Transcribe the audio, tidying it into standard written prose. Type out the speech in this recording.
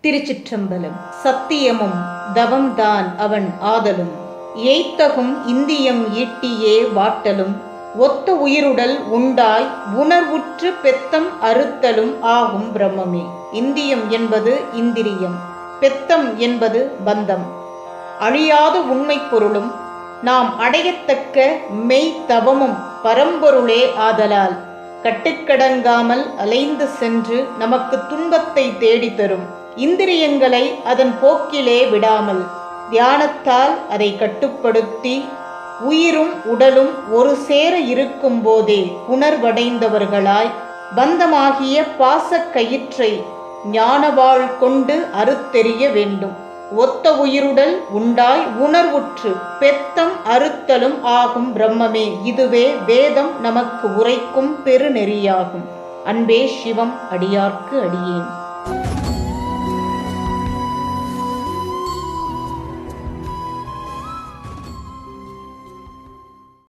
திருச்சிற்றம்பலம். சத்தியமும் தவம்தான் அவன் ஆதலும், ஏய்த்தகும் இந்தியம் ஈட்டியே வாட்டலும், ஒத்த உயிருடல் உண்டாய் உணர்வுற்று பெத்தம் அறுத்தலும் ஆகும் பிரம்மமே. இந்தியம் என்பது இந்திரியம், பெத்தம் என்பது பந்தம். அழியாத உண்மை பொருளும் நாம் அடையத்தக்க மெய் தவமும் பரம்பொருளே ஆதலால் கட்டுக்கடங்காமல் அலைந்து சென்று நமக்கு துன்பத்தை தேடித்தரும் இந்திரியங்களை அதன் போக்கிலே விடாமல் தியானத்தால் அதை கட்டுப்படுத்தி உயிரும் உடலும் ஒரு சேர இருக்கும் போதே உணர்வடைந்தவர்களாய் பந்தமாகிய பாசக் கயிற்றை ஞானவாள் கொண்டு அறுத்தெறிய வேண்டும். ஒத்த உயிருடல் உண்டாய் உணர்வுற்று பெத்தம் அறுத்தலும் ஆகும் பிரம்மமே. இதுவே வேதம் நமக்கு உரைக்கும் பெருநெறியாகும். அன்பே சிவம், அடியார்க்கு அடியேன்.